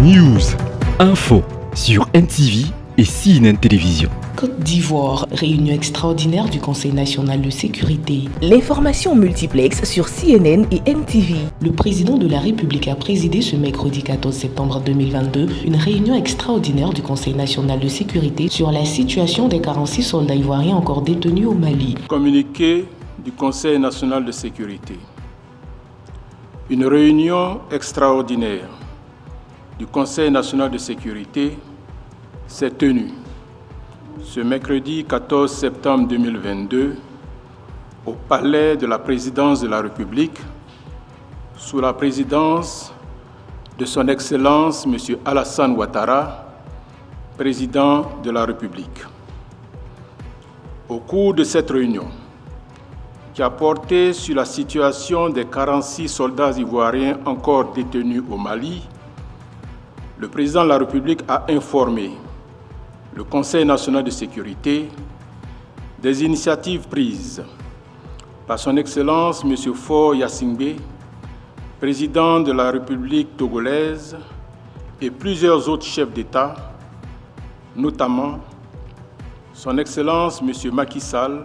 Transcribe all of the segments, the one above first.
News, info sur NTV et CNN Télévision. Côte d'Ivoire, réunion extraordinaire du Conseil national de sécurité. L'information multiplex sur CNN et NTV. Le président de la République a présidé ce mercredi 14 septembre 2022 une réunion extraordinaire du Conseil national de sécurité sur la situation des 46 soldats ivoiriens encore détenus au Mali. Communiqué du Conseil national de sécurité. Une réunion extraordinaire du Conseil national de sécurité s'est tenue ce mercredi 14 septembre 2022 au Palais de la Présidence de la République sous la présidence de Son Excellence M. Alassane Ouattara, président de la République. Au cours de cette réunion, qui a porté sur la situation des 46 soldats ivoiriens encore détenus au Mali, le président de la République a informé le Conseil national de sécurité des initiatives prises par son Excellence M. Faure Gnassingbé, président de la République togolaise, et plusieurs autres chefs d'État, notamment son Excellence M. Macky Sall,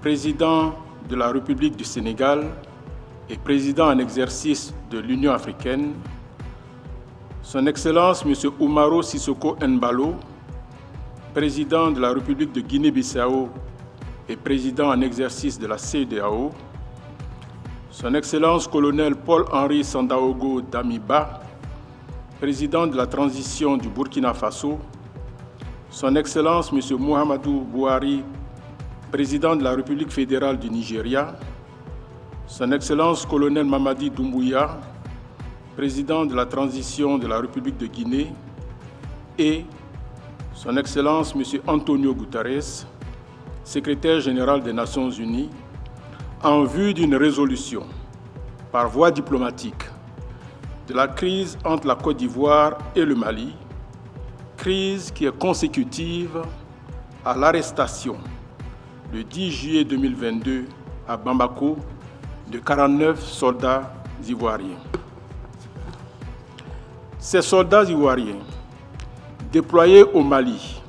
président de la République du Sénégal et président en exercice de l'Union africaine, son Excellence M. Umaro Sissoko Embalo, président de la République de Guinée-Bissau et président en exercice de la CEDEAO, son Excellence colonel Paul-Henri Sandaogo Damiba, président de la transition du Burkina Faso, son Excellence M. Muhammadu Buhari, président de la République fédérale du Nigeria, son Excellence colonel Mamadi Doumbouya, président de la transition de la République de Guinée, et son Excellence M. Antonio Guterres, secrétaire général des Nations Unies, en vue d'une résolution par voie diplomatique de la crise entre la Côte d'Ivoire et le Mali, crise qui est consécutive à l'arrestation le 10 juillet 2022 à Bamako de 49 soldats ivoiriens. Ces soldats ivoiriens, déployés au Mali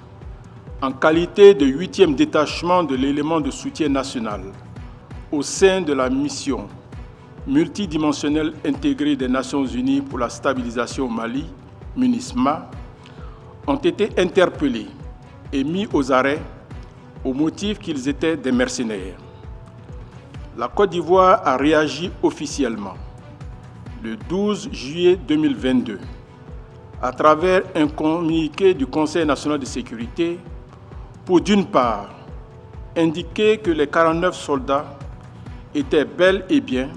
en qualité de 8e détachement de l'élément de soutien national au sein de la mission multidimensionnelle intégrée des Nations Unies pour la stabilisation au Mali, MINUSMA, ont été interpellés et mis aux arrêts au motif qu'ils étaient des mercenaires. La Côte d'Ivoire a réagi officiellement le 12 juillet 2022 à travers un communiqué du Conseil national de sécurité pour, d'une part, indiquer que les 49 soldats étaient bel et bien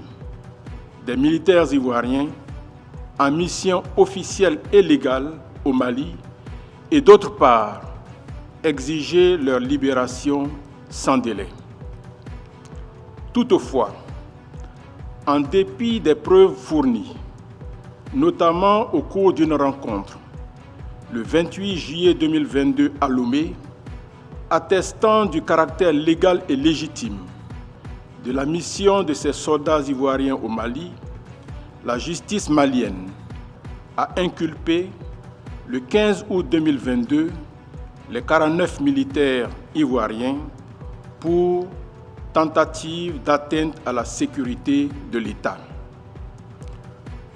des militaires ivoiriens en mission officielle et légale au Mali, et d'autre part, exiger leur libération sans délai. Toutefois, en dépit des preuves fournies, notamment au cours d'une rencontre le 28 juillet 2022 à Lomé, attestant du caractère légal et légitime de la mission de ces soldats ivoiriens au Mali, la justice malienne a inculpé le 15 août 2022 les 49 militaires ivoiriens pour tentative d'atteinte à la sécurité de l'État.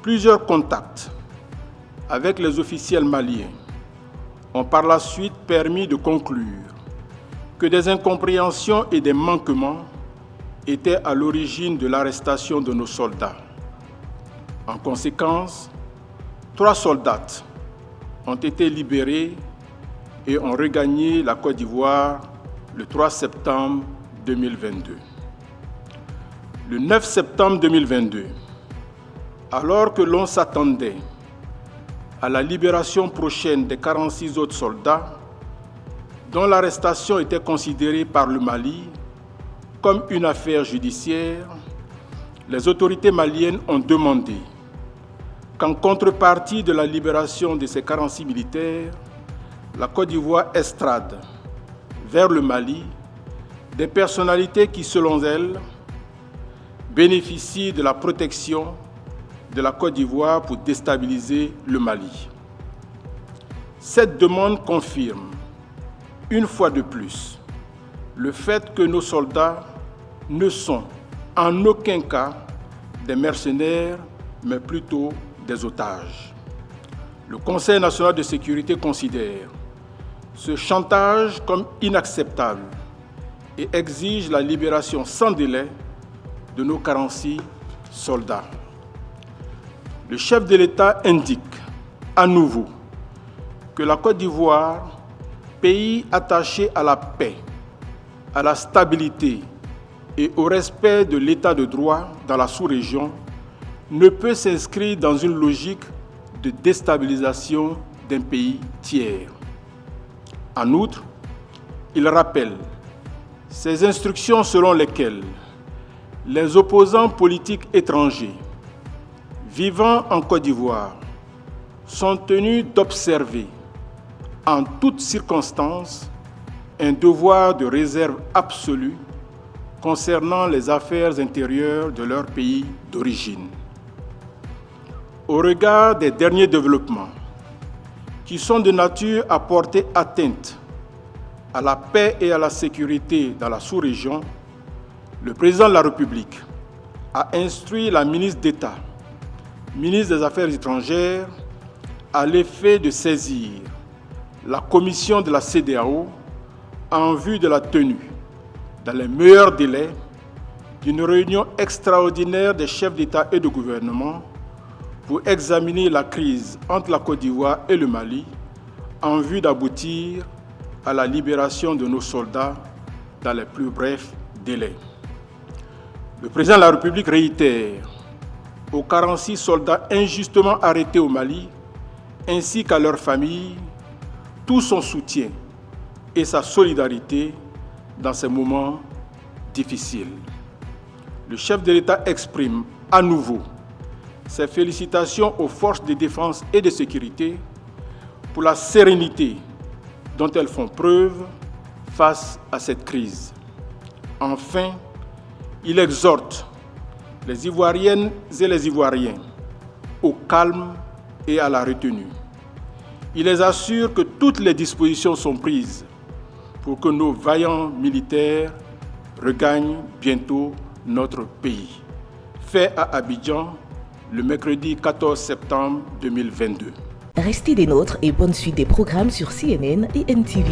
Plusieurs contacts avec les officiels maliens ont par la suite permis de conclure que des incompréhensions et des manquements étaient à l'origine de l'arrestation de nos soldats. En conséquence, 3 soldats ont été libérés et ont regagné la Côte d'Ivoire le 3 septembre 2022. Le 9 septembre 2022, alors que l'on s'attendait à la libération prochaine des 46 autres soldats, dont l'arrestation était considérée par le Mali comme une affaire judiciaire, les autorités maliennes ont demandé qu'en contrepartie de la libération de ces 46 militaires, la Côte d'Ivoire extrade vers le Mali des personnalités qui, selon elles, bénéficient de la protection de la Côte d'Ivoire pour déstabiliser le Mali. Cette demande confirme, une fois de plus, le fait que nos soldats ne sont en aucun cas des mercenaires, mais plutôt des otages. Le Conseil national de sécurité considère ce chantage comme inacceptable et exige la libération sans délai de nos 46 soldats. Le chef de l'État indique à nouveau que la Côte d'Ivoire, pays attaché à la paix, à la stabilité et au respect de l'état de droit dans la sous-région, ne peut s'inscrire dans une logique de déstabilisation d'un pays tiers. En outre, il rappelle ces instructions selon lesquelles les opposants politiques étrangers vivant en Côte d'Ivoire sont tenus d'observer en toutes circonstances un devoir de réserve absolue concernant les affaires intérieures de leur pays d'origine. Au regard des derniers développements qui sont de nature à porter atteinte à la paix et à la sécurité dans la sous-région, le président de la République a instruit la ministre d'État, ministre des Affaires étrangères, à l'effet de saisir la commission de la CEDEAO en vue de la tenue, dans les meilleurs délais, d'une réunion extraordinaire des chefs d'État et de gouvernement pour examiner la crise entre la Côte d'Ivoire et le Mali en vue d'aboutir à la libération de nos soldats dans les plus brefs délais. Le président de la République réitère aux 46 soldats injustement arrêtés au Mali, ainsi qu'à leurs familles, tout son soutien et sa solidarité dans ces moments difficiles. Le chef de l'État exprime à nouveau ses félicitations aux forces de défense et de sécurité pour la sérénité dont elles font preuve face à cette crise. Enfin, il exhorte les Ivoiriennes et les Ivoiriens au calme et à la retenue. Il les assure que toutes les dispositions sont prises pour que nos vaillants militaires regagnent bientôt notre pays. Fait à Abidjan, le mercredi 14 septembre 2022. Restez des nôtres et bonne suite des programmes sur CNN et NTV.